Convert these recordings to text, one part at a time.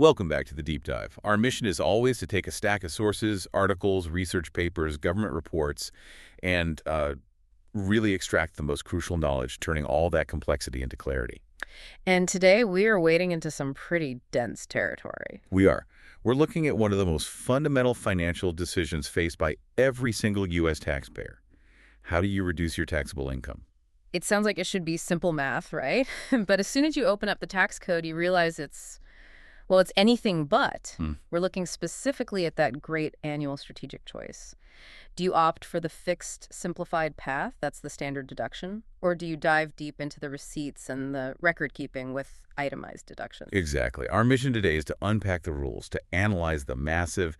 Welcome back to the Deep Dive. Our mission is always to take a stack of sources, articles, research papers, government reports, and really extract the most crucial knowledge, turning all that complexity into clarity. And today we are wading into some pretty dense territory. We are. We're looking at one of the most fundamental financial decisions faced by every single U.S. taxpayer. How do you reduce your taxable income? It sounds like it should be simple math, right? But as soon as you open up the tax code, you realize well, it's anything but. We're looking specifically at that great annual strategic choice. Do you opt for the fixed, simplified path, that's the standard deduction, or do you dive deep into the receipts and the record keeping with itemized deductions? Exactly. Our mission today is to unpack the rules, to analyze the massive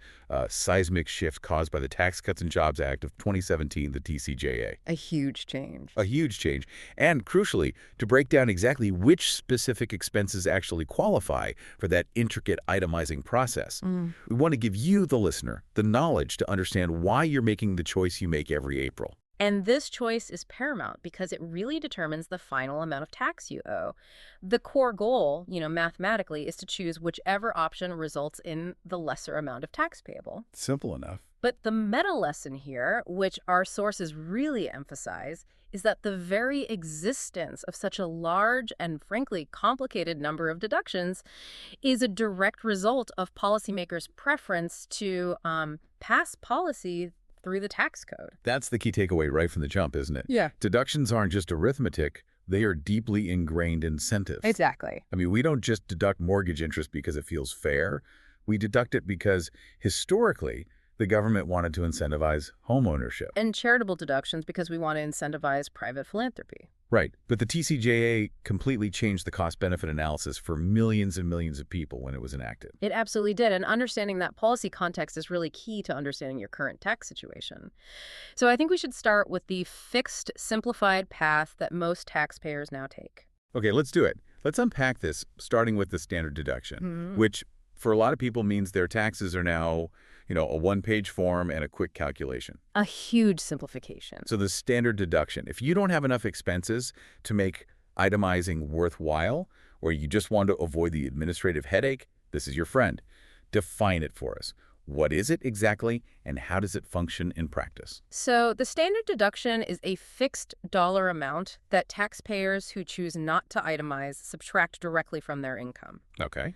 seismic shift caused by the Tax Cuts and Jobs Act of 2017, the TCJA. A huge change. A huge change. And crucially, to break down exactly which specific expenses actually qualify for that intricate itemizing process. We want to give you, the listener, the knowledge to understand why you're making the choice you make every April. And this choice is paramount because it really determines the final amount of tax you owe. The core goal, mathematically, is to choose whichever option results in the lesser amount of tax payable. Simple enough. But the meta lesson here, which our sources really emphasize, is that the very existence of such a large and frankly complicated number of deductions is a direct result of policymakers' preference to pass policy through the tax code. That's the key takeaway right from the jump, isn't it? Yeah. Deductions aren't just arithmetic. They are deeply ingrained incentives. Exactly. I mean, we don't just deduct mortgage interest because it feels fair. We deduct it because, historically, the government wanted to incentivize home ownership. And charitable deductions because we want to incentivize private philanthropy. Right. But the TCJA completely changed the cost-benefit analysis for millions and millions of people when it was enacted. It absolutely did. And understanding that policy context is really key to understanding your current tax situation. So I think we should start with the fixed, simplified path that most taxpayers now take. Okay, let's do it. Let's unpack this, starting with the standard deduction, which for a lot of people means their taxes are now, a one-page form and a quick calculation. A huge simplification. So the standard deduction, if you don't have enough expenses to make itemizing worthwhile, or you just want to avoid the administrative headache, this is your friend. Define it for us. What is it exactly, and how does it function in practice? So the standard deduction is a fixed dollar amount that taxpayers who choose not to itemize subtract directly from their income. Okay.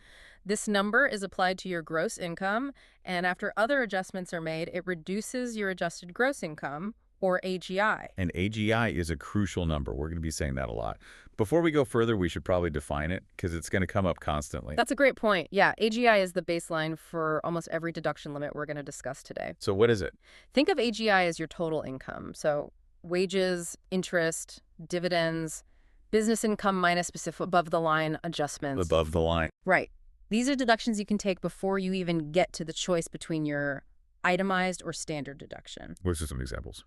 This number is applied to your gross income, and after other adjustments are made, it reduces your adjusted gross income, or AGI. And AGI is a crucial number. We're going to be saying that a lot. Before we go further, we should probably define it because it's going to come up constantly. That's a great point. Yeah, AGI is the baseline for almost every deduction limit we're going to discuss today. So what is it? Think of AGI as your total income. So wages, interest, dividends, business income minus specific above-the-line adjustments. Above the line. Right. These are deductions you can take before you even get to the choice between your itemized or standard deduction. What are some examples?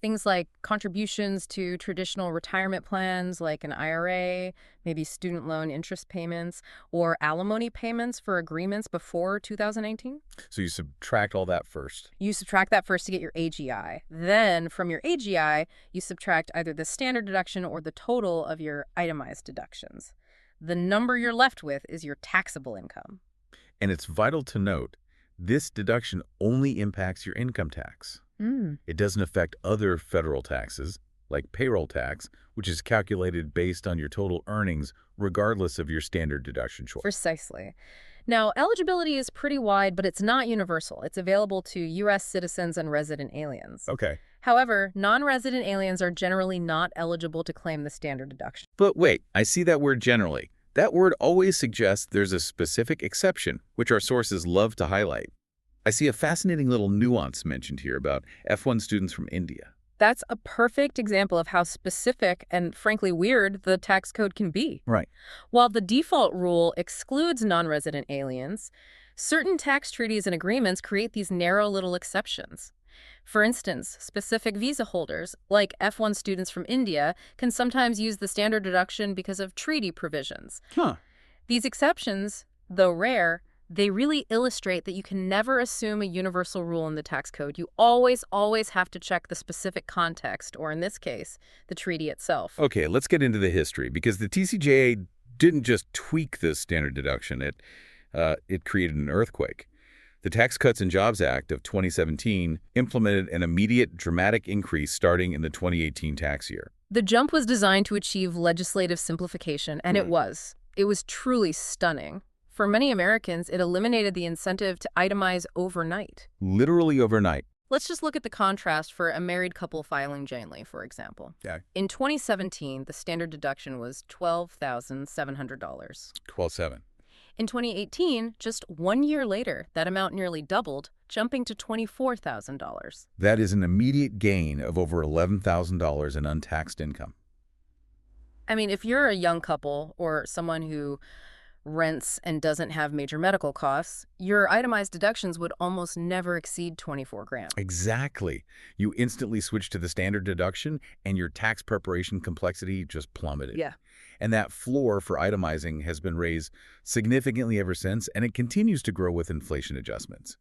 Things like contributions to traditional retirement plans like an IRA, maybe student loan interest payments, or alimony payments for agreements before 2018. So you subtract all that first. You subtract that first to get your AGI. Then from your AGI, you subtract either the standard deduction or the total of your itemized deductions. The number you're left with is your taxable income. And it's vital to note, this deduction only impacts your income tax. It doesn't affect other federal taxes, like payroll tax, which is calculated based on your total earnings, regardless of your standard deduction choice. Precisely. Now, eligibility is pretty wide, but it's not universal. It's available to U.S. citizens and resident aliens. Okay. However, non-resident aliens are generally not eligible to claim the standard deduction. But wait, I see that word generally. That word always suggests there's a specific exception, which our sources love to highlight. I see a fascinating little nuance mentioned here about F1 students from India. That's a perfect example of how specific and, frankly, weird the tax code can be. Right. While the default rule excludes non-resident aliens, certain tax treaties and agreements create these narrow little exceptions. For instance, specific visa holders, like F1 students from India, can sometimes use the standard deduction because of treaty provisions. These exceptions, though rare, they really illustrate that you can never assume a universal rule in the tax code. You always have to check the specific context, or in this case, the treaty itself. Okay, let's get into the history, because the TCJA didn't just tweak the standard deduction. It created an earthquake. The Tax Cuts and Jobs Act of 2017 implemented an immediate dramatic increase starting in the 2018 tax year. The jump was designed to achieve legislative simplification, and it was. It was truly stunning. For many Americans, it eliminated the incentive to itemize overnight. Literally overnight. Let's just look at the contrast for a married couple filing jointly, for example. Yeah. In 2017, the standard deduction was $12,700. 12.7. In 2018, just 1 year later, that amount nearly doubled, jumping to $24,000. That is an immediate gain of over $11,000 in untaxed income. I mean, if you're a young couple or someone who rents and doesn't have major medical costs, your itemized deductions would almost never exceed 24 grand. Exactly. You instantly switch to the standard deduction and your tax preparation complexity just plummeted. Yeah. And that floor for itemizing has been raised significantly ever since, and it continues to grow with inflation adjustments.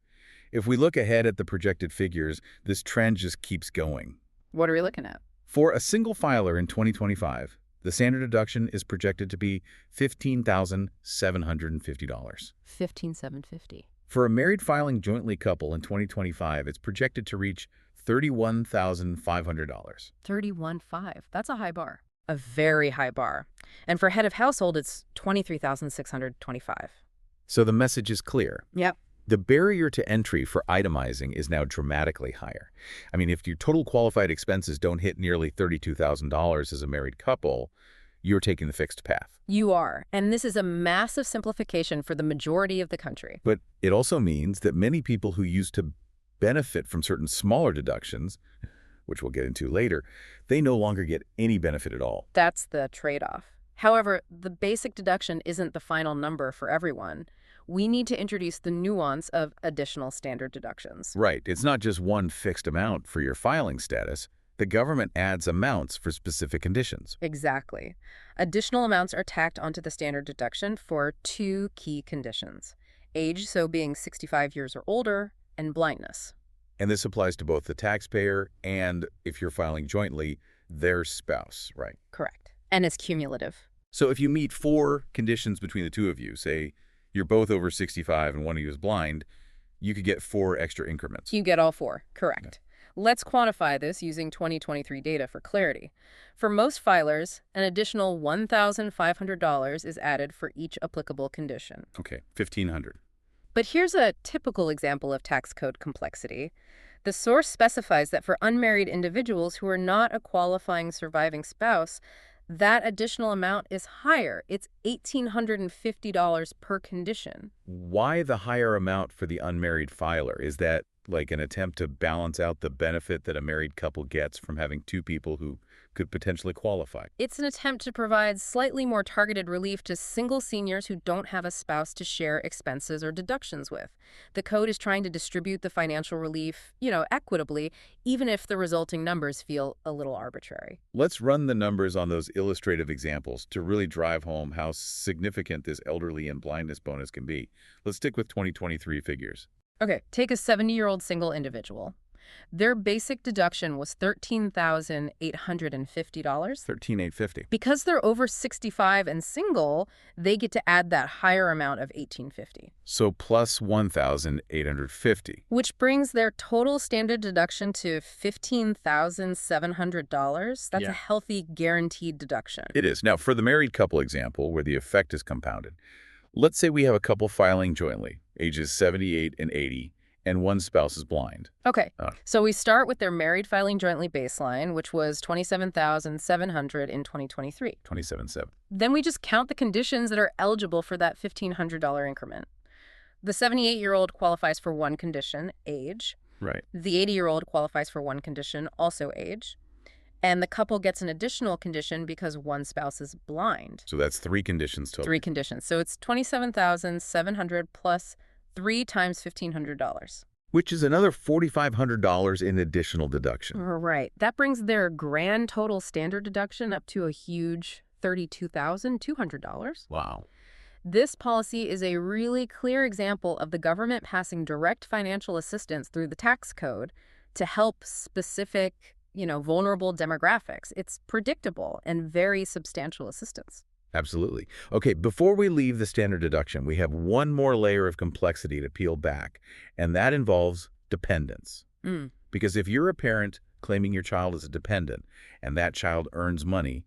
If we look ahead at the projected figures, this trend just keeps going. What are we looking at? For a single filer in 2025, the standard deduction is projected to be $15,750. $15,750. For a married filing jointly couple in 2025, it's projected to reach $31,500. $31,500. That's a high bar. A very high bar. And for head of household, it's $23,625. So the message is clear. Yep. The barrier to entry for itemizing is now dramatically higher. I mean, if your total qualified expenses don't hit nearly $32,000 as a married couple, you're taking the fixed path. You are. And this is a massive simplification for the majority of the country. But it also means that many people who used to benefit from certain smaller deductions, which we'll get into later, they no longer get any benefit at all. That's the trade-off. However, the basic deduction isn't the final number for everyone. We need to introduce the nuance of additional standard deductions. Right. It's not just one fixed amount for your filing status. The government adds amounts for specific conditions. Exactly. Additional amounts are tacked onto the standard deduction for two key conditions: age, so being 65 years or older, and blindness. And this applies to both the taxpayer and, if you're filing jointly, their spouse, right? Correct. And it's cumulative. So if you meet 4 conditions between the two of you, say you're both over 65 and one of you is blind, you could get 4 extra increments. You get all 4. Correct. Okay. Let's quantify this using 2023 data for clarity. For most filers, an additional $1,500 is added for each applicable condition. Okay, $1,500. But here's a typical example of tax code complexity. The source specifies that for unmarried individuals who are not a qualifying surviving spouse, that additional amount is higher. It's $1,850 per condition. Why the higher amount for the unmarried filer? Is that like an attempt to balance out the benefit that a married couple gets from having 2 people who could potentially qualify? It's an attempt to provide slightly more targeted relief to single seniors who don't have a spouse to share expenses or deductions with. The code is trying to distribute the financial relief, equitably, even if the resulting numbers feel a little arbitrary. Let's run the numbers on those illustrative examples to really drive home how significant this elderly and blindness bonus can be. Let's stick with 2023 figures. Okay, take a 70-year-old single individual. Their basic deduction was $13,850. $13,850. Because they're over 65 and single, they get to add that higher amount of $1,850. So plus $1,850. Which brings their total standard deduction to $15,700. That's a healthy, guaranteed deduction. It is. Now, for the married couple example, where the effect is compounded, let's say we have a couple filing jointly, ages 78 and 80, and one spouse is blind. Okay, so we start with their married filing jointly baseline, which was $27,700 in 2023. $27,700. Then we just count the conditions that are eligible for that $1,500 increment. The 78-year-old qualifies for one condition, age. Right. The 80-year-old qualifies for one condition, also age. And the couple gets an additional condition because one spouse is blind. So that's 3 conditions total. 3 conditions. So it's $27,700 plus 3 times $1,500. Which is another $4,500 in additional deduction. Right. That brings their grand total standard deduction up to a huge $32,200. Wow. This policy is a really clear example of the government passing direct financial assistance through the tax code to help specific, vulnerable demographics. It's predictable and very substantial assistance. Absolutely. Okay, before we leave the standard deduction, we have one more layer of complexity to peel back, and that involves dependents. Mm. Because if you're a parent claiming your child is a dependent and that child earns money,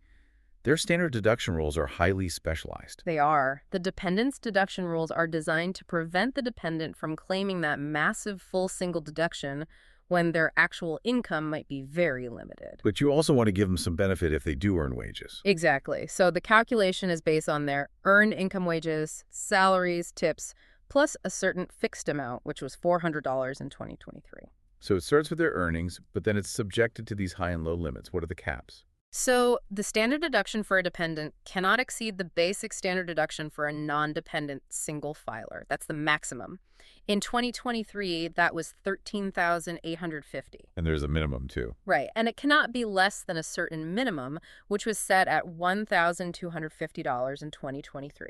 their standard deduction rules are highly specialized. They are. The dependent's deduction rules are designed to prevent the dependent from claiming that massive full single deduction when their actual income might be very limited. But you also want to give them some benefit if they do earn wages. Exactly. So the calculation is based on their earned income wages, salaries, tips, plus a certain fixed amount, which was $400 in 2023. So it starts with their earnings, but then it's subjected to these high and low limits. What are the caps? So the standard deduction for a dependent cannot exceed the basic standard deduction for a non-dependent single filer. That's the maximum. In 2023, that was $13,850. And there's a minimum, too. Right, and it cannot be less than a certain minimum, which was set at $1,250 in 2023.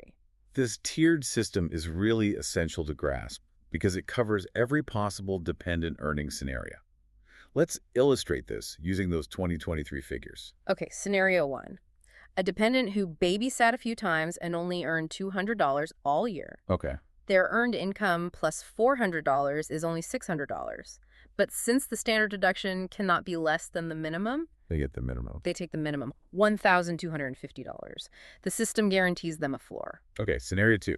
This tiered system is really essential to grasp because it covers every possible dependent earning scenario. Let's illustrate this using those 2023 figures. Okay, scenario one. A dependent who babysat a few times and only earned $200 all year. Okay. Their earned income plus $400 is only $600. But since the standard deduction cannot be less than the minimum, They get the minimum. they take the minimum, $1,250. The system guarantees them a floor. Okay, scenario two.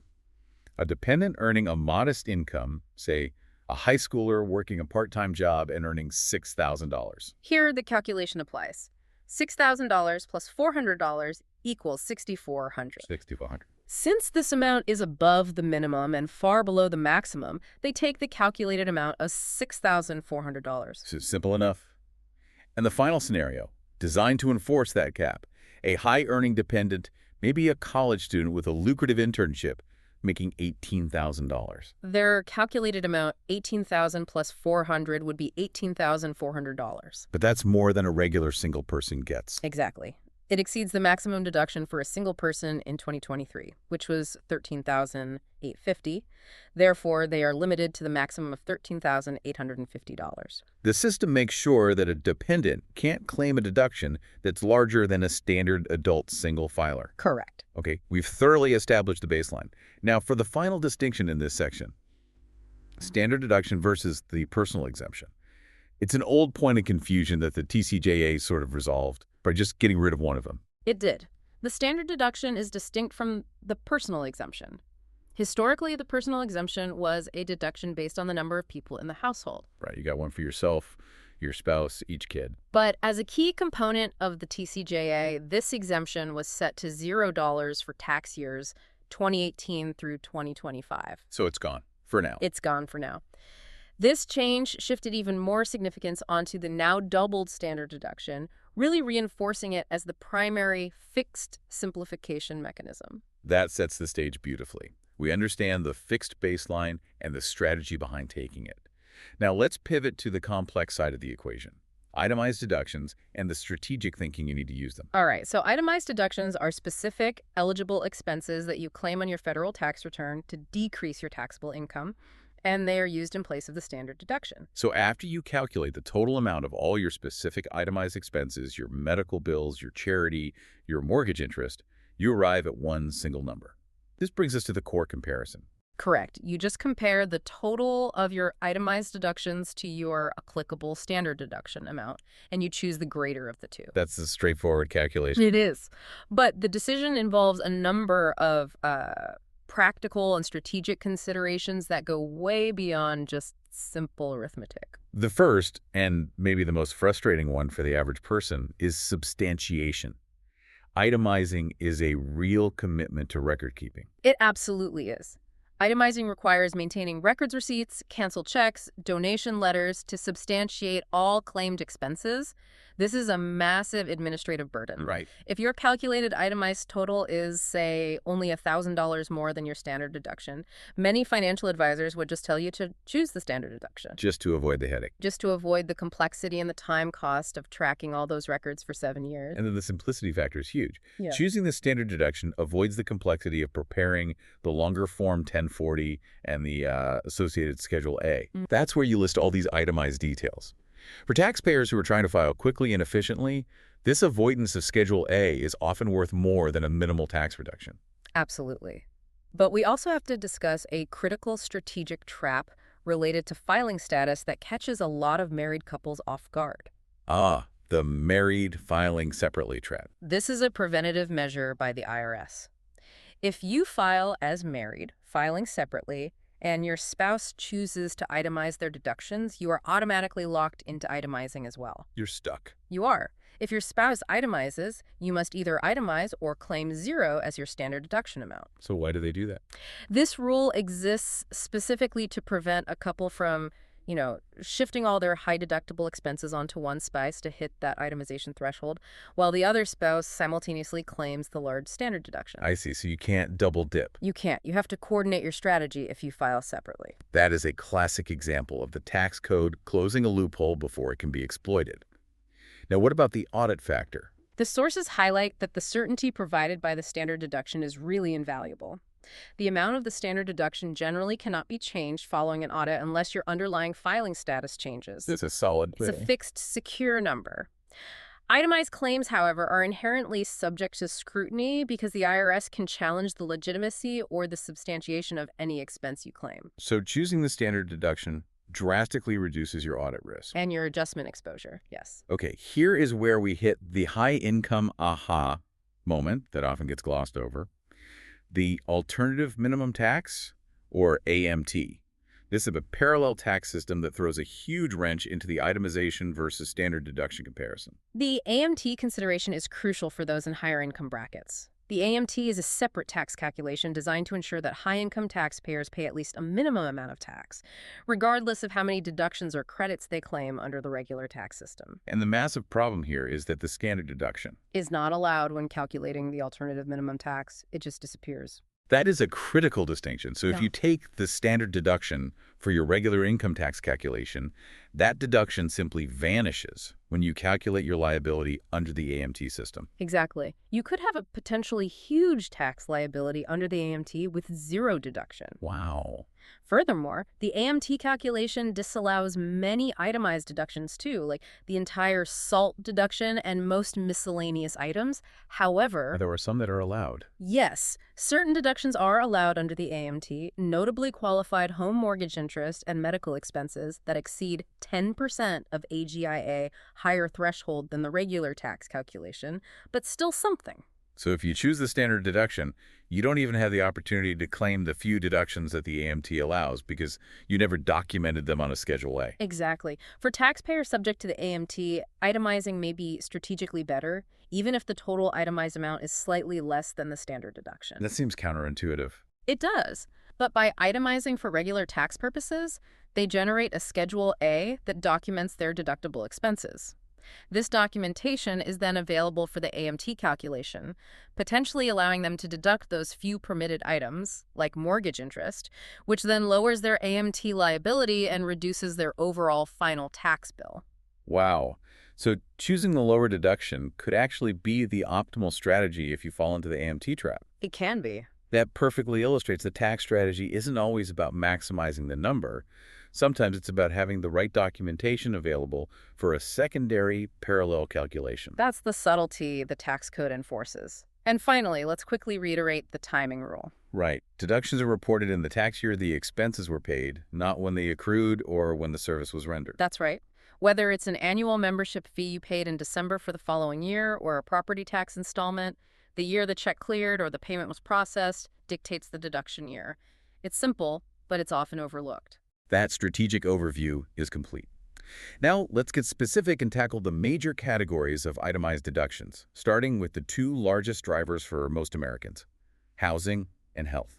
A dependent earning a modest income, say a high schooler working a part-time job and earning $6,000. Here, the calculation applies. $6,000 plus $400 equals $6,400. $6,400. Since this amount is above the minimum and far below the maximum, they take the calculated amount of $6,400. So simple enough. And the final scenario, designed to enforce that cap. A high-earning dependent, maybe a college student with a lucrative internship, making $18,000. Their calculated amount, $18,000 plus $400, would be $18,400. But that's more than a regular single person gets. Exactly. It exceeds the maximum deduction for a single person in 2023, which was $13,850. Therefore, they are limited to the maximum of $13,850. The system makes sure that a dependent can't claim a deduction that's larger than a standard adult single filer. Correct. Okay, we've thoroughly established the baseline. Now, for the final distinction in this section, standard deduction versus the personal exemption. It's an old point of confusion that the TCJA sort of resolved by just getting rid of one of them. It did. The standard deduction is distinct from the personal exemption. Historically, the personal exemption was a deduction based on the number of people in the household. Right, you got one for yourself, your spouse, each kid. But as a key component of the TCJA, this exemption was set to $0 for tax years 2018 through 2025. So it's gone for now. It's gone for now. This change shifted even more significance onto the now doubled standard deduction, really reinforcing it as the primary fixed simplification mechanism. That sets the stage beautifully. We understand the fixed baseline and the strategy behind taking it. Now let's pivot to the complex side of the equation. Itemized deductions and the strategic thinking you need to use them. All right, so itemized deductions are specific eligible expenses that you claim on your federal tax return to decrease your taxable income, and they are used in place of the standard deduction. So after you calculate the total amount of all your specific itemized expenses, your medical bills, your charity, your mortgage interest, you arrive at one single number. This brings us to the core comparison. Correct. You just compare the total of your itemized deductions to your applicable standard deduction amount, and you choose the greater of the two. That's a straightforward calculation. It is. But the decision involves a number of practical and strategic considerations that go way beyond just simple arithmetic. The first, and maybe the most frustrating one for the average person, is substantiation. Itemizing is a real commitment to record keeping. It absolutely is. Itemizing requires maintaining records receipts, canceled checks, donation letters to substantiate all claimed expenses. This is a massive administrative burden. Right. If your calculated itemized total is, say, only $1,000 more than your standard deduction, many financial advisors would just tell you to choose the standard deduction. Just to avoid the headache. Just to avoid the complexity and the time cost of tracking all those records for 7 years. And then the simplicity factor is huge. Yeah. Choosing the standard deduction avoids the complexity of preparing the longer Form 1040 and the associated Schedule A. That's where you list all these itemized details. For taxpayers who are trying to file quickly and efficiently, This avoidance of Schedule A is often worth more than a minimal tax reduction. Absolutely. But we also have to discuss a critical strategic trap related to filing status that catches a lot of married couples off guard. Ah, the married filing separately trap. This is a preventative measure by the IRS. If you file as married, filing separately, and your spouse chooses to itemize their deductions, you are automatically locked into itemizing as well. You're stuck. You are. If your spouse itemizes, you must either itemize or claim 0 as your standard deduction amount. So why do they do that? This rule exists specifically to prevent a couple from, shifting all their high deductible expenses onto one spouse to hit that itemization threshold, while the other spouse simultaneously claims the large standard deduction. I see. So you can't double dip. You can't. You have to coordinate your strategy if you file separately. That is a classic example of the tax code closing a loophole before it can be exploited. Now, what about the audit factor? The sources highlight that the certainty provided by the standard deduction is really invaluable. The amount of the standard deduction generally cannot be changed following an audit unless your underlying filing status changes. It's a solid It's a thing. fixed, secure number. Itemized claims, however, are inherently subject to scrutiny because the IRS can challenge the legitimacy or the substantiation of any expense you claim. So choosing the standard deduction drastically reduces your audit risk. And your adjustment exposure, yes. Okay, here is where we hit the high income aha moment that often gets glossed over. The alternative minimum tax, or AMT. This is a parallel tax system that throws a huge wrench into the itemization versus standard deduction comparison. The AMT consideration is crucial for those in higher income brackets. The AMT is a separate tax calculation designed to ensure that high-income taxpayers pay at least a minimum amount of tax, regardless of how many deductions or credits they claim under the regular tax system. And the massive problem here is that the standard deduction Is not allowed when calculating the alternative minimum tax. It just disappears. that is a critical distinction. So if Yeah. you take the standard deduction for your regular income tax calculation, that deduction simply vanishes when you calculate your liability under the AMT system. Exactly. You could have a potentially huge tax liability under the AMT with 0 deduction. Wow. Furthermore, the AMT calculation disallows many itemized deductions too, like the entire SALT deduction and most miscellaneous items. However, There are some that are allowed. yes, certain deductions are allowed under the AMT, notably qualified home mortgage interest and medical expenses that exceed 10% of AGIA, higher threshold than the regular tax calculation, but still something. So if you choose the standard deduction, you don't even have the opportunity to claim the few deductions that the AMT allows because you never documented them on a Schedule A. Exactly. For taxpayers subject to the AMT, itemizing may be strategically better, even if the total itemized amount is slightly less than the standard deduction. That seems counterintuitive. It does. But by itemizing for regular tax purposes, they generate a Schedule A that documents their deductible expenses. This documentation is then available for the AMT calculation, potentially allowing them to deduct those few permitted items, like mortgage interest, which then lowers their AMT liability and reduces their overall final tax bill. Wow. So choosing the lower deduction could actually be the optimal strategy if you fall into the AMT trap. It can be. That perfectly illustrates the tax strategy isn't always about maximizing the number. Sometimes it's about having the right documentation available for a secondary parallel calculation. That's the subtlety the tax code enforces. And finally, let's quickly reiterate the timing rule. Right. Deductions are reported in the tax year the expenses were paid, not when they accrued or when the service was rendered. That's right. Whether it's an annual membership fee you paid in December for the following year or a property tax installment, the year the check cleared or the payment was processed dictates the deduction year. It's simple, but it's often overlooked. That strategic overview is complete. Now, let's get specific and tackle the major categories of itemized deductions, starting with the two largest drivers for most Americans, housing and health.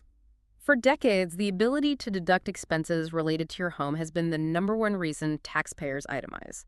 For decades, the ability to deduct expenses related to your home has been the #1 reason taxpayers itemize.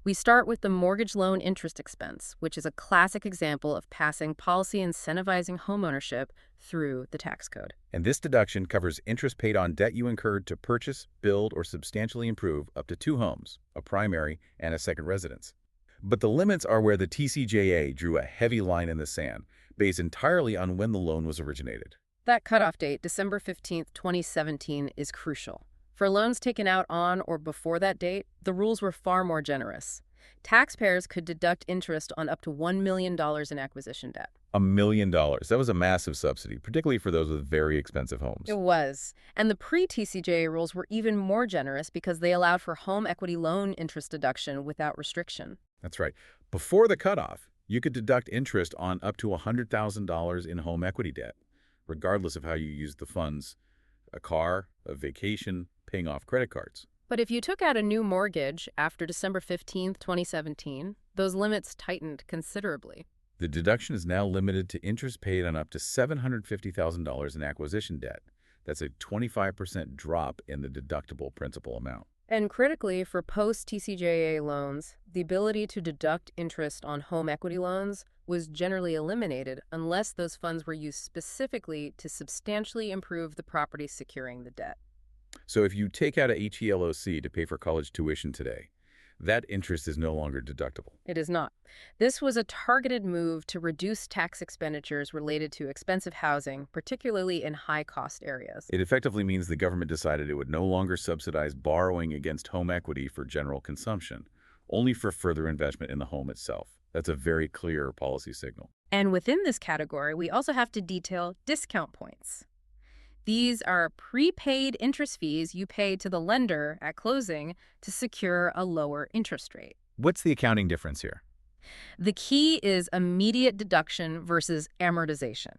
We start with the mortgage loan interest expense, which is a classic example of passing policy incentivizing homeownership through the tax code. And this deduction covers interest paid on debt you incurred to purchase, build, or substantially improve up to 2 homes, a primary and a second residence. But the limits are where the TCJA drew a heavy line in the sand, based entirely on when the loan was originated. That cutoff date, December 15th, 2017, is crucial. For loans taken out on or before that date, the rules were far more generous. Taxpayers could deduct interest on up to $1 million in acquisition debt. $1 million. That was a massive subsidy, particularly for those with very expensive It homes. was. And the pre-TCJA rules were even more generous because they allowed for home equity loan interest deduction without restriction. That's right. Before the cutoff, you could deduct interest on up to $100,000 in home equity debt, regardless of how you used the funds, a car, a vacation, paying off credit cards. But if you took out a new mortgage after December 15, 2017, those limits tightened considerably. The deduction is now limited to interest paid on up to $750,000 in acquisition debt. That's a 25% drop in the deductible principal amount. And critically, for post-TCJA loans, the ability to deduct interest on home equity loans was generally eliminated unless those funds were used specifically to substantially improve the property securing the debt. So if you take out a HELOC to pay for college tuition today, that interest is no longer deductible. It is not. This was a targeted move to reduce tax expenditures related to expensive housing, particularly in high-cost areas. It effectively means the government decided it would no longer subsidize borrowing against home equity for general consumption, only for further investment in the home itself. That's a very clear policy signal. And within this category, we also have to detail discount points. These are prepaid interest fees you pay to the lender at closing to secure a lower interest rate. What's the accounting difference here? The key is immediate deduction versus amortization.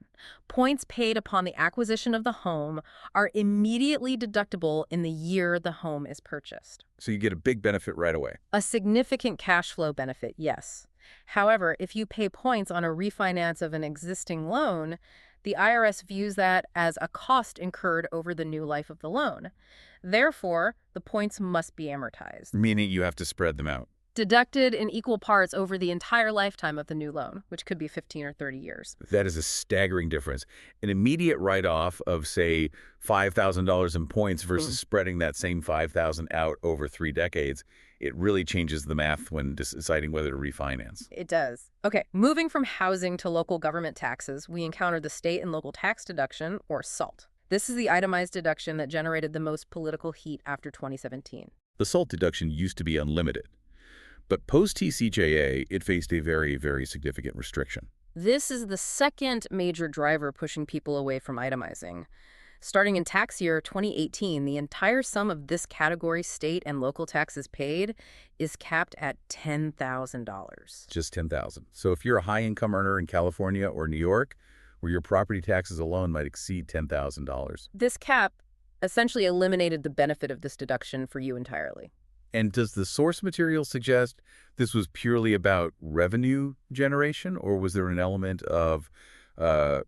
Points paid upon the acquisition of the home are immediately deductible in the year the home is purchased. So you get a big benefit right away. A significant cash flow benefit, yes. However, if you pay points on a refinance of an existing loan, the IRS views that as a cost incurred over the new life of the loan. Therefore, the points must be amortized. Meaning you have to spread them out. Deducted in equal parts over the entire lifetime of the new loan, which could be 15 or 30 years. That is a staggering difference. An immediate write-off of, say, $5,000 in points versus spreading that same $5,000 out over 3 decades, it really changes the math when deciding whether to refinance. It does. Okay, moving from housing to local government taxes, we encounter the state and local tax deduction, or SALT. This is the itemized deduction that generated the most political heat after 2017. The SALT deduction used to be unlimited. But post-TCJA, it faced a very, very significant restriction. This is the second major driver pushing people away from itemizing. Starting in tax year 2018, the entire sum of this category state and local taxes paid is capped at $10,000. Just $10,000. So if you're a high-income earner in California or New York, where your property taxes alone might exceed $10,000. This cap essentially eliminated the benefit of this deduction for you entirely. And does the source material suggest this was purely about revenue generation, or was there an element of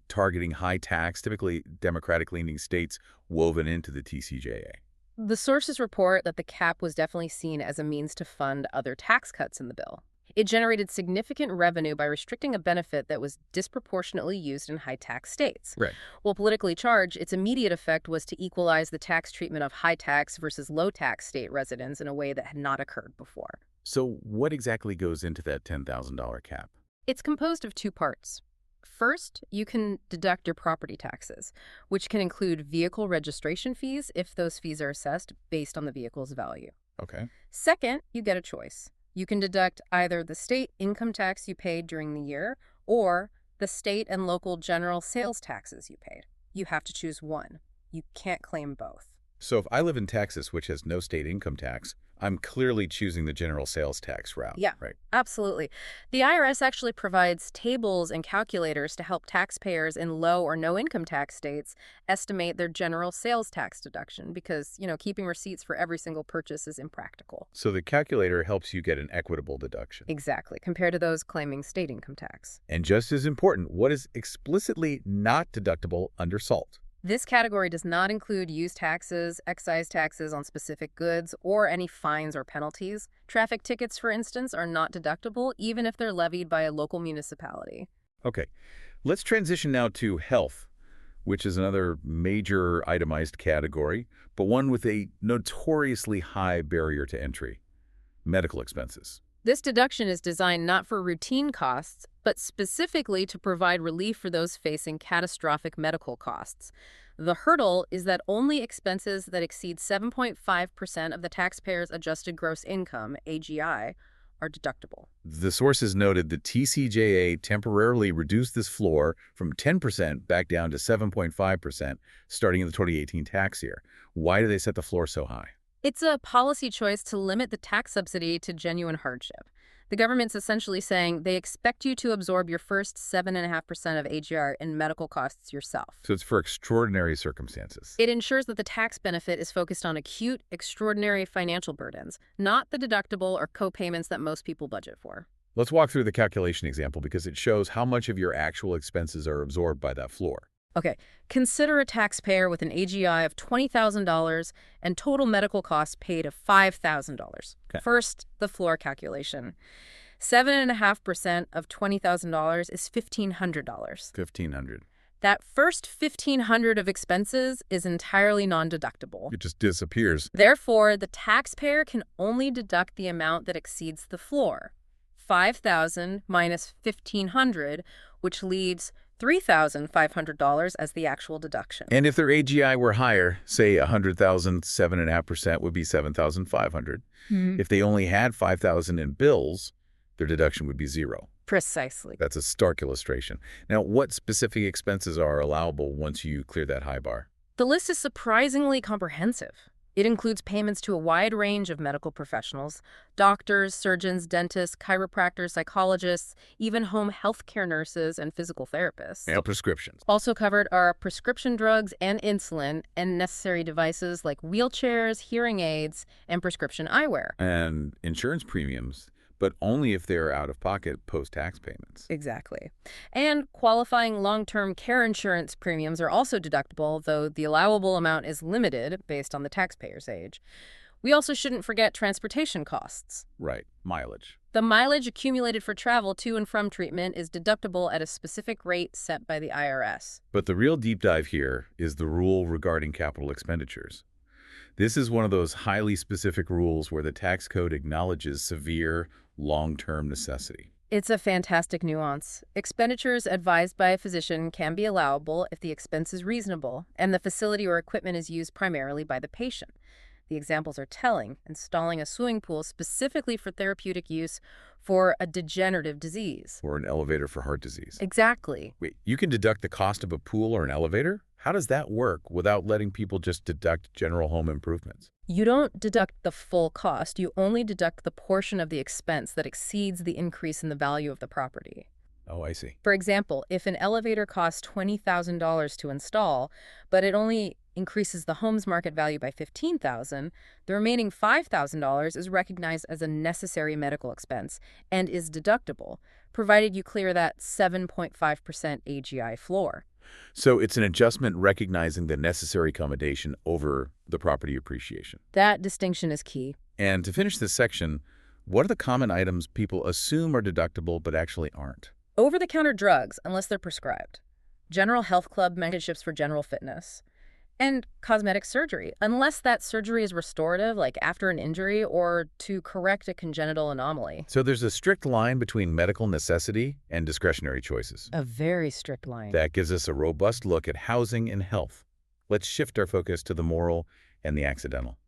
targeting high tax, typically Democratic-leaning states, woven into the TCJA? The sources report that the cap was definitely seen as a means to fund other tax cuts in the bill. It generated significant revenue by restricting a benefit that was disproportionately used in high-tax states. Right. While politically charged, its immediate effect was to equalize the tax treatment of high-tax versus low-tax state residents in a way that had not occurred before. So what exactly goes into that $10,000 cap? It's composed of 2 parts. First, you can deduct your property taxes, which can include vehicle registration fees if those fees are assessed based on the vehicle's value. Okay. Second, you get a choice. You can deduct either the state income tax you paid during the year or the state and local general sales taxes you paid. You have to choose one. You can't claim both. So if I live in Texas, which has no state income tax, I'm clearly choosing the general sales tax route. Yeah, right. Absolutely. The IRS actually provides tables and calculators to help taxpayers in low or no income tax states estimate their general sales tax deduction because, keeping receipts for every single purchase is impractical. So the calculator helps you get an equitable deduction. Exactly, compared to those claiming state income tax. And just as important, what is explicitly not deductible under SALT? This category does not include use taxes, excise taxes on specific goods, or any fines or penalties. Traffic tickets, for instance, are not deductible, even if they're levied by a local municipality. Okay, let's transition now to health, which is another major itemized category, but one with a notoriously high barrier to entry: medical expenses. This deduction is designed not for routine costs, but specifically to provide relief for those facing catastrophic medical costs. The hurdle is that only expenses that exceed 7.5% of the taxpayer's adjusted gross income, AGI, are deductible. The sources noted the TCJA temporarily reduced this floor from 10% back down to 7.5% starting in the 2018 tax year. Why do they set the floor so high? It's a policy choice to limit the tax subsidy to genuine hardship. The government's essentially saying they expect you to absorb your first 7.5% of AGR in medical costs yourself. So it's for extraordinary circumstances. It ensures that the tax benefit is focused on acute, extraordinary financial burdens, not the deductible or co-payments that most people budget for. Let's walk through the calculation example because it shows how much of your actual expenses are absorbed by that floor. Okay, consider a taxpayer with an AGI of $20,000 and total medical costs paid of $5,000. Okay. First, the floor calculation. 7.5% of $20,000 is $1,500. $1,500. That first $1,500 of expenses is entirely non-deductible. It just disappears. Therefore, the taxpayer can only deduct the amount that exceeds the floor. $5,000 minus $1,500, which leaves $3,500 as the actual deduction. And if their AGI were higher, say 100,000, 7.5% would be 7,500. If they only had 5,000 in bills, their deduction would be zero. Precisely. That's a stark illustration. Now, what specific expenses are allowable once you clear that high bar? The list is surprisingly comprehensive. It includes payments to a wide range of medical professionals: doctors, surgeons, dentists, chiropractors, psychologists, even home health care nurses and physical therapists. And prescriptions. Also covered are prescription drugs and insulin and necessary devices like wheelchairs, hearing aids, and prescription eyewear. And insurance premiums, but only if they're out-of-pocket post-tax payments. Exactly. And qualifying long-term care insurance premiums are also deductible, though the allowable amount is limited based on the taxpayer's age. We also shouldn't forget transportation costs. Right, mileage. The mileage accumulated for travel to and from treatment is deductible at a specific rate set by the IRS. But the real deep dive here is the rule regarding capital expenditures. This is one of those highly specific rules where the tax code acknowledges severe, long-term necessity. It's a fantastic nuance. Expenditures advised by a physician can be allowable if the expense is reasonable and the facility or equipment is used primarily by the patient. The examples are telling: installing a swimming pool specifically for therapeutic use for a degenerative disease. Or an elevator for heart disease. Exactly. Wait, you can deduct the cost of a pool or an elevator? How does that work without letting people just deduct general home improvements? You don't deduct the full cost. You only deduct the portion of the expense that exceeds the increase in the value of the property. Oh, I see. For example, if an elevator costs $20,000 to install, but it only increases the home's market value by $15,000, the remaining $5,000 is recognized as a necessary medical expense and is deductible, provided you clear that 7.5% AGI floor. So it's an adjustment recognizing the necessary accommodation over the property appreciation. That distinction is key. And to finish this section, what are the common items people assume are deductible but actually aren't? Over-the-counter drugs, unless they're prescribed. General health club memberships for general fitness. And cosmetic surgery, unless that surgery is restorative, like after an injury, or to correct a congenital anomaly. So there's a strict line between medical necessity and discretionary choices. A very strict line. That gives us a robust look at housing and health. Let's shift our focus to the moral and the accidental.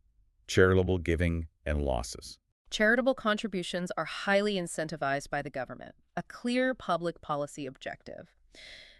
Charitable giving and losses. Charitable contributions are highly incentivized by the government, a clear public policy objective.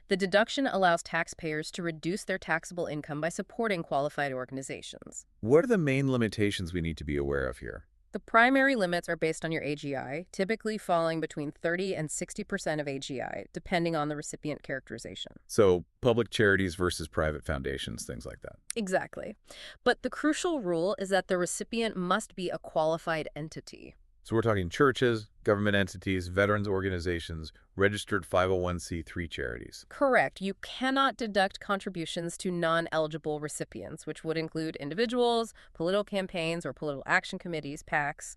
The deduction allows taxpayers to reduce their taxable income by supporting qualified organizations. What are the main limitations we need to be aware of here? The primary limits are based on your AGI, typically falling between 30 and 60% of AGI, depending on the recipient characterization. So public charities versus private foundations, things like that. Exactly. But the crucial rule is that the recipient must be a qualified entity. So we're talking churches, government entities, veterans organizations, registered 501c3 charities. Correct. You cannot deduct contributions to non-eligible recipients, which would include individuals, political campaigns, or political action committees, PACs.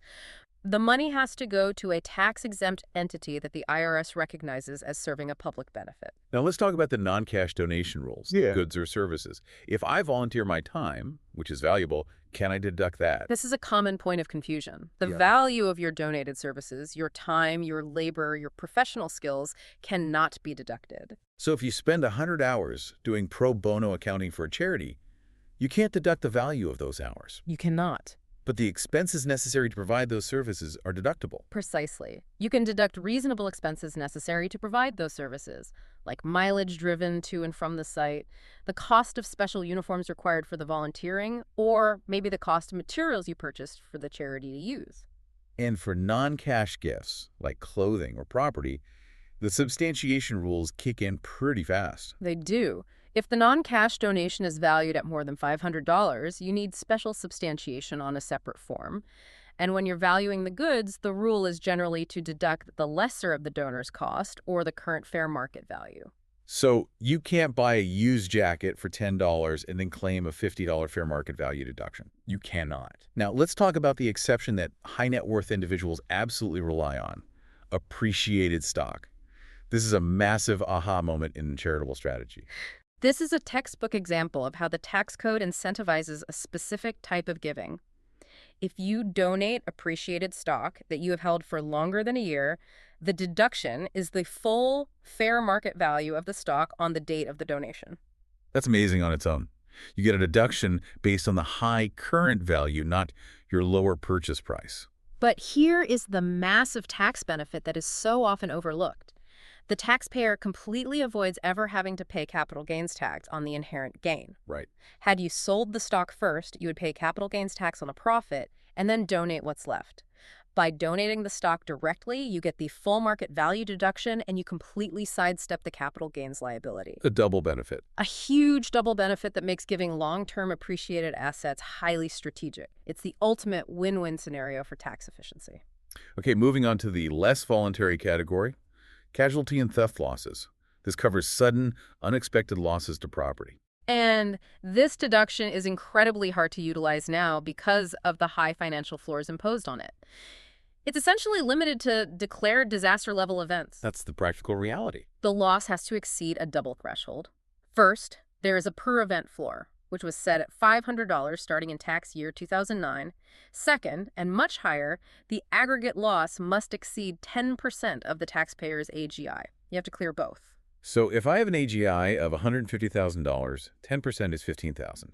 The money has to go to a tax-exempt entity that the IRS recognizes as serving a public benefit. Now let's talk about the non-cash donation rules, Yeah. goods or services. If I volunteer my time, which is valuable, can I deduct that? This is a common point of confusion. The Yeah. value of your donated services, your time, your labor, your professional skills cannot be deducted. So if you spend 100 hours doing pro bono accounting for a charity, you can't deduct the value of those hours. You cannot. But the expenses necessary to provide those services are deductible. Precisely. You can deduct reasonable expenses necessary to provide those services, like mileage driven to and from the site, the cost of special uniforms required for the volunteering, or maybe the cost of materials you purchased for the charity to use. And for non-cash gifts, like clothing or property, the substantiation rules kick in pretty fast. They do. If the non-cash donation is valued at more than $500, you need special substantiation on a separate form. And when you're valuing the goods, the rule is generally to deduct the lesser of the donor's cost or the current fair market value. So you can't buy a used jacket for $10 and then claim a $50 fair market value deduction. You cannot. Now, let's talk about the exception that high net worth individuals absolutely rely on: appreciated stock. This is a massive aha moment in charitable strategy. This is a textbook example of how the tax code incentivizes a specific type of giving. If you donate appreciated stock that you have held for longer than a year, the deduction is the full fair market value of the stock on the date of the donation. That's amazing on its own. You get a deduction based on the high current value, not your lower purchase price. But here is the massive tax benefit that is so often overlooked. The taxpayer completely avoids ever having to pay capital gains tax on the inherent gain. Right. Had you sold the stock first, you would pay capital gains tax on the profit and then donate what's left. By donating the stock directly, you get the full market value deduction and you completely sidestep the capital gains liability. A double benefit. A huge double benefit that makes giving long-term appreciated assets highly strategic. It's the ultimate win-win scenario for tax efficiency. Okay, moving on to the less voluntary category: casualty and theft losses. This covers sudden, unexpected losses to property. And this deduction is incredibly hard to utilize now because of the high financial floors imposed on it. It's essentially limited to declared disaster-level events. That's the practical reality. The loss has to exceed a double threshold. First, there is a per-event floor, which was set at $500 starting in tax year 2009. Second, and much higher, the aggregate loss must exceed 10% of the taxpayer's AGI. You have to clear both. So if I have an AGI of $150,000, 10% is $15,000.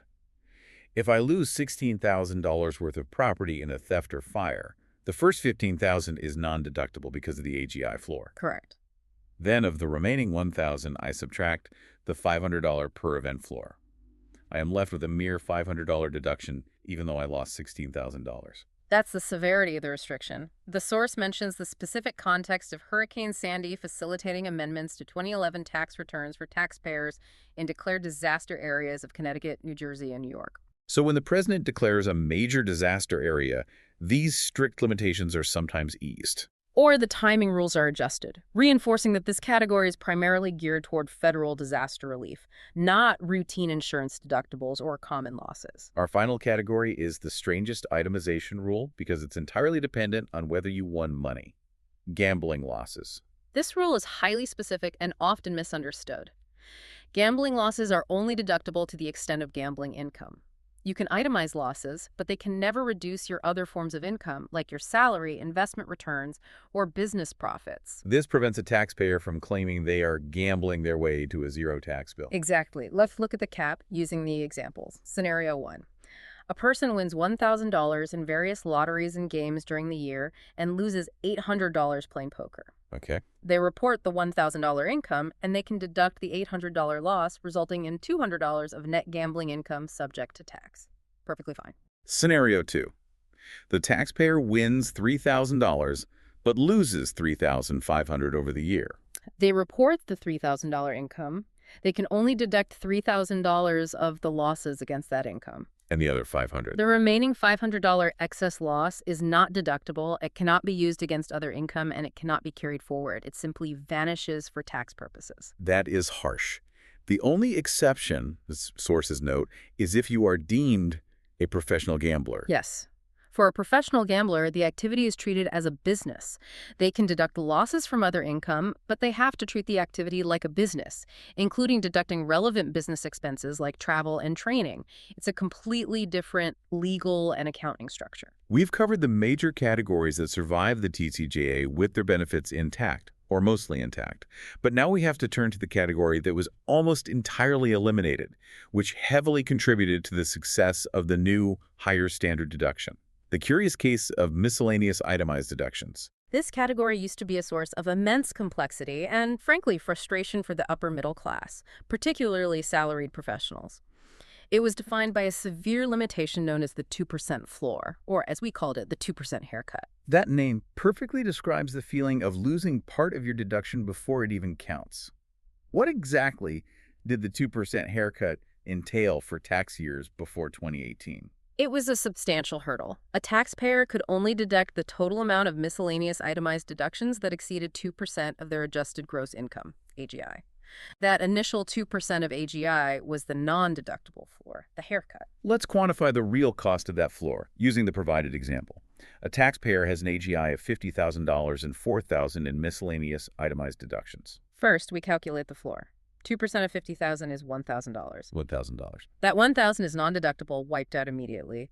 If I lose $16,000 worth of property in a theft or fire, the first $15,000 is non-deductible because of the AGI floor. Correct. Then of the remaining $1,000, I subtract the $500 per event floor. I am left with a mere $500 deduction, even though I lost $16,000. That's the severity of the restriction. The source mentions the specific context of Hurricane Sandy facilitating amendments to 2011 tax returns for taxpayers in declared disaster areas of Connecticut, New Jersey, and New York. So when the president declares a major disaster area, these strict limitations are sometimes eased. Or the timing rules are adjusted, reinforcing that this category is primarily geared toward federal disaster relief, not routine insurance deductibles or common losses. Our final category is the strangest itemization rule because it's entirely dependent on whether you won money: gambling losses. This rule is highly specific and often misunderstood. Gambling losses are only deductible to the extent of gambling income. You can itemize losses, but they can never reduce your other forms of income, like your salary, investment returns, or business profits. This prevents a taxpayer from claiming they are gambling their way to a zero tax bill. Exactly. Let's look at the cap using the examples. Scenario 1. A person wins $1,000 in various lotteries and games during the year and loses $800 playing poker. Okay. They report the $1,000 income, and they can deduct the $800 loss, resulting in $200 of net gambling income subject to tax. Perfectly fine. Scenario 2. The taxpayer wins $3,000 but loses $3,500 over the year. They report the $3,000 income. They can only deduct $3,000 of the losses against that income. And the other $500. The remaining $500 excess loss is not deductible. It cannot be used against other income, and it cannot be carried forward. It simply vanishes for tax purposes. That is harsh. The only exception, this sources note, is if you are deemed a professional gambler. Yes. For a professional gambler, the activity is treated as a business. They can deduct losses from other income, but they have to treat the activity like a business, including deducting relevant business expenses like travel and training. It's a completely different legal and accounting structure. We've covered the major categories that survive the TCJA with their benefits intact, or mostly intact. But now we have to turn to the category that was almost entirely eliminated, which heavily contributed to the success of the new higher standard deduction. The curious case of miscellaneous itemized deductions. This category used to be a source of immense complexity and, frankly, frustration for the upper middle class, particularly salaried professionals. It was defined by a severe limitation known as the 2% floor, or as we called it, the 2% haircut. That name perfectly describes the feeling of losing part of your deduction before it even counts. What exactly did the 2% haircut entail for tax years before 2018? It was a substantial hurdle. A taxpayer could only deduct the total amount of miscellaneous itemized deductions that exceeded 2% of their adjusted gross income, AGI. That initial 2% of AGI was the non-deductible floor, the haircut. Let's quantify the real cost of that floor using the provided example. A taxpayer has an AGI of $50,000 and $4,000 in miscellaneous itemized deductions. First, we calculate the floor. 2% of $50,000 is $1,000. $1,000. That $1,000 is non-deductible, wiped out immediately.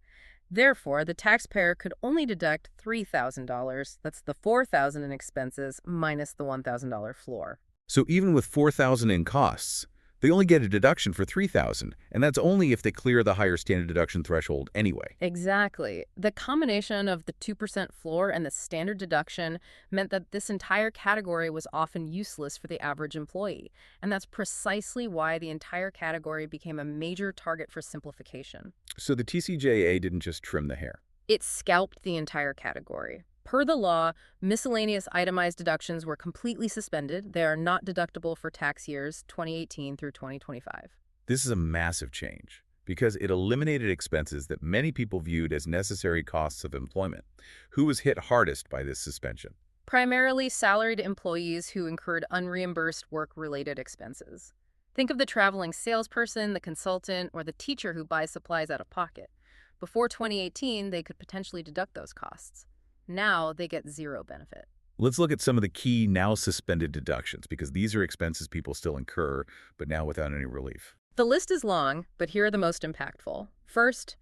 Therefore, the taxpayer could only deduct $3,000. That's the $4,000 in expenses minus the $1,000 floor. So even with $4,000 in costs, they only get a deduction for $3,000, and that's only if they clear the higher standard deduction threshold anyway. Exactly. The combination of the 2% floor and the standard deduction meant that this entire category was often useless for the average employee, and that's precisely why the entire category became a major target for simplification. So the TCJA didn't just trim the hair. It scalped the entire category. Per the law, miscellaneous itemized deductions were completely suspended. They are not deductible for tax years 2018 through 2025. This is a massive change because it eliminated expenses that many people viewed as necessary costs of employment. Who was hit hardest by this suspension? Primarily salaried employees who incurred unreimbursed work-related expenses. Think of the traveling salesperson, the consultant, or the teacher who buys supplies out of pocket. Before 2018, they could potentially deduct those costs. Now they get zero benefit. Let's look at some of the key now suspended deductions because these are expenses people still incur, but now without any relief. The list is long, but here are the most impactful. First,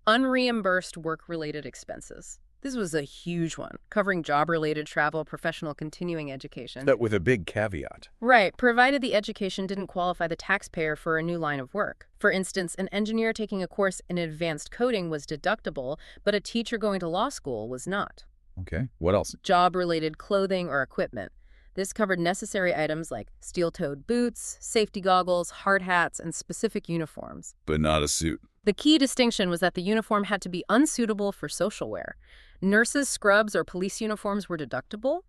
unreimbursed work-related expenses. This was a huge one, covering job-related travel, professional continuing education. That with a big caveat. Right, provided the education didn't qualify the taxpayer for a new line of work. For instance, an engineer taking a course in advanced coding was deductible, but a teacher going to law school was not. Okay, what else? Job-related clothing or equipment. This covered necessary items like steel-toed boots, safety goggles, hard hats, and specific uniforms. But not a suit. The key distinction was that the uniform had to be unsuitable for social wear. Nurses' scrubs or police uniforms were deductible.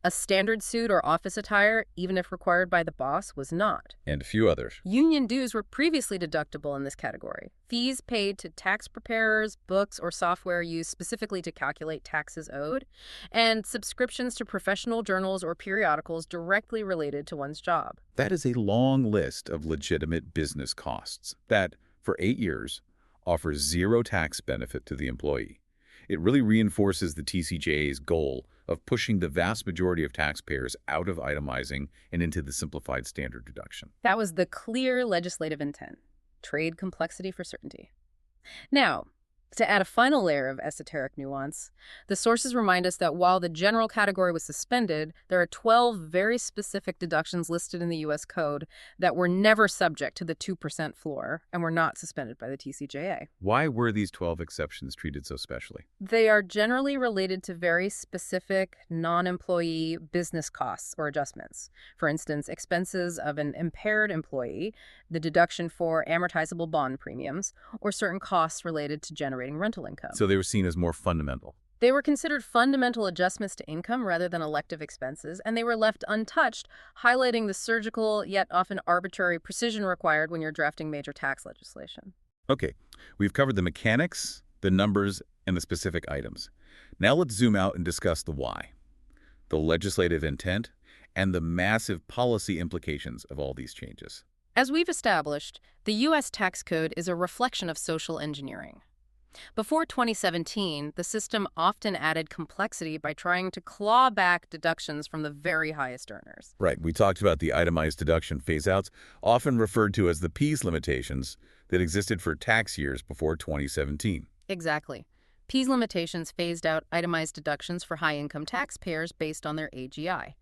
A standard suit or office attire, even if required by the boss, was not. And a few others. Union dues were previously deductible in this category. Fees paid to tax preparers, books, or software used specifically to calculate taxes owed, and subscriptions to professional journals or periodicals directly related to one's job. That is a long list of legitimate business costs that, for 8 years, offers zero tax benefit to the employee. It really reinforces the TCJA's goal of pushing the vast majority of taxpayers out of itemizing and into the simplified standard deduction. That was the clear legislative intent. Trade complexity for certainty. Now, to add a final layer of esoteric nuance, the sources remind us that while the general category was suspended, there are 12 very specific deductions listed in the U.S. Code that were never subject to the 2% floor and were not suspended by the TCJA. Why were these 12 exceptions treated so specially? They are generally related to very specific non-employee business costs or adjustments. For instance, expenses of an impaired employee, the deduction for amortizable bond premiums, or certain costs related to generating rental income. So they were seen as more fundamental. They were considered fundamental adjustments to income rather than elective expenses, and they were left untouched, highlighting the surgical yet often arbitrary precision required when you're drafting major tax legislation. Okay, we've covered the mechanics, the numbers, and the specific items. Now let's zoom out and discuss the why, the legislative intent, and the massive policy implications of all these changes. As we've established, the U.S. tax code is a reflection of social engineering. Before 2017, the system often added complexity by trying to claw back deductions from the very highest earners. Right, we talked about the itemized deduction phase-outs, often referred to as the Pease limitations, that existed for tax years before 2017. Exactly. Pease limitations phased out itemized deductions for high-income taxpayers based on their AGI.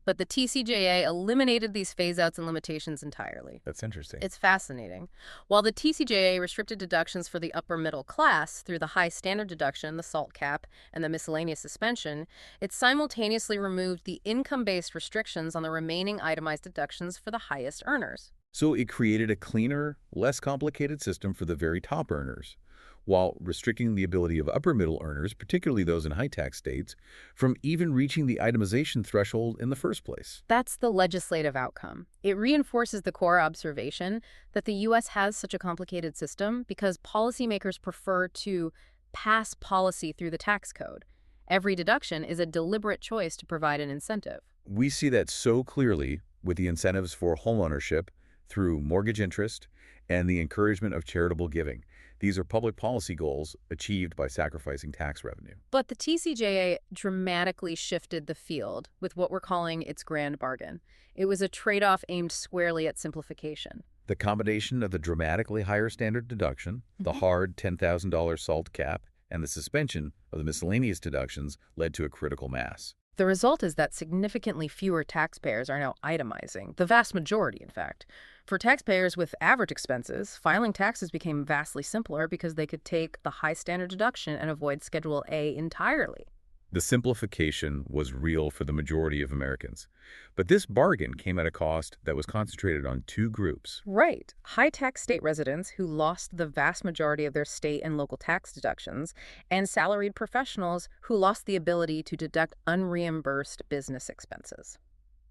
But the TCJA eliminated these phase-outs and limitations entirely. That's interesting. It's fascinating. While the TCJA restricted deductions for the upper middle class through the high standard deduction, the SALT cap, and the miscellaneous suspension, it simultaneously removed the income-based restrictions on the remaining itemized deductions for the highest earners. So it created a cleaner, less complicated system for the very top earners, while restricting the ability of upper middle earners, particularly those in high-tax states, from even reaching the itemization threshold in the first place. That's the legislative outcome. It reinforces the core observation that the U.S. has such a complicated system because policymakers prefer to pass policy through the tax code. Every deduction is a deliberate choice to provide an incentive. We see that so clearly with the incentives for homeownership through mortgage interest and the encouragement of charitable giving. These are public policy goals achieved by sacrificing tax revenue. But the TCJA dramatically shifted the field with what we're calling its grand bargain. It was a trade-off aimed squarely at simplification. The combination of the dramatically higher standard deduction, the hard $10,000 SALT cap, and the suspension of the miscellaneous deductions led to a critical mass. The result is that significantly fewer taxpayers are now itemizing, the vast majority, in fact. For taxpayers with average expenses, filing taxes became vastly simpler because they could take the high standard deduction and avoid Schedule A entirely. The simplification was real for the majority of Americans. But this bargain came at a cost that was concentrated on two groups. Right. High-tax state residents who lost the vast majority of their state and local tax deductions, and salaried professionals who lost the ability to deduct unreimbursed business expenses.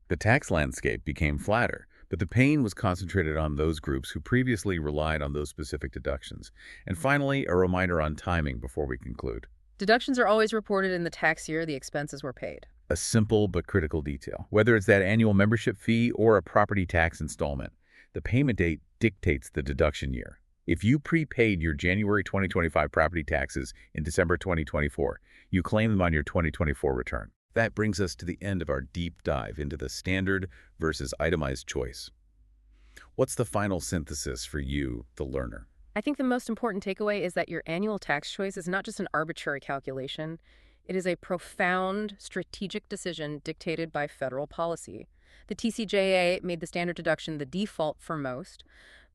The tax landscape became flatter, but the pain was concentrated on those groups who previously relied on those specific deductions. And finally, a reminder on timing before we conclude. Deductions are always reported in the tax year the expenses were paid. A simple but critical detail. Whether it's that annual membership fee or a property tax installment, the payment date dictates the deduction year. If you prepaid your January 2025 property taxes in December 2024, you claim them on your 2024 return. That brings us to the end of our deep dive into the standard versus itemized choice. What's the final synthesis for you, the learner? I think the most important takeaway is that your annual tax choice is not just an arbitrary calculation. It is a profound strategic decision dictated by federal policy. The TCJA made the standard deduction the default for most,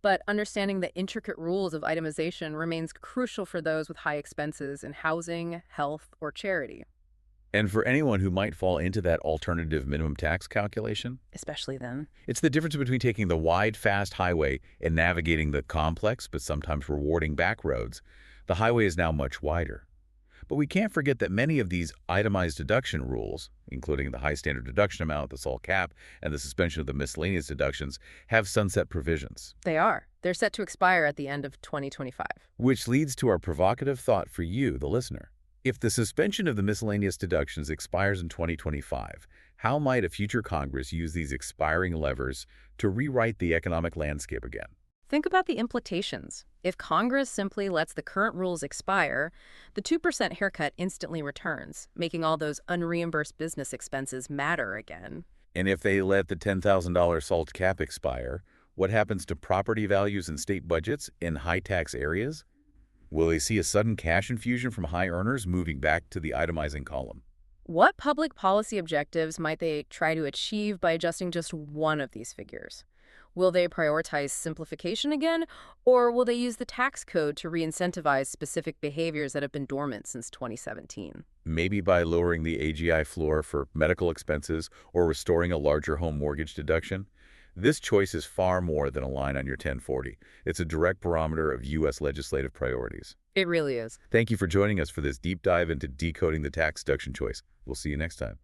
but understanding the intricate rules of itemization remains crucial for those with high expenses in housing, health, or charity. And for anyone who might fall into that alternative minimum tax calculation, Especially then. it's the difference between taking the wide, fast highway and navigating the complex but sometimes rewarding back roads. The highway is now much wider. But we can't forget that many of these itemized deduction rules, including the high standard deduction amount, the SALT cap, and the suspension of the miscellaneous deductions, have sunset provisions. They are. They're set to expire at the end of 2025. Which leads to our provocative thought for you, the listener. If the suspension of the miscellaneous deductions expires in 2025, how might a future Congress use these expiring levers to rewrite the economic landscape again? Think about the implications. If Congress simply lets the current rules expire, the 2% haircut instantly returns, making all those unreimbursed business expenses matter again. And if they let the $10,000 SALT cap expire, what happens to property values and state budgets in high-tax areas? Will they see a sudden cash infusion from high earners moving back to the itemizing column? What public policy objectives might they try to achieve by adjusting just one of these figures? Will they prioritize simplification again, or will they use the tax code to re-incentivize specific behaviors that have been dormant since 2017? Maybe by lowering the AGI floor for medical expenses or restoring a larger home mortgage deduction? This choice is far more than a line on your 1040. It's a direct barometer of U.S. legislative priorities. It really is. Thank you for joining us for this deep dive into decoding the tax deduction choice. We'll see you next time.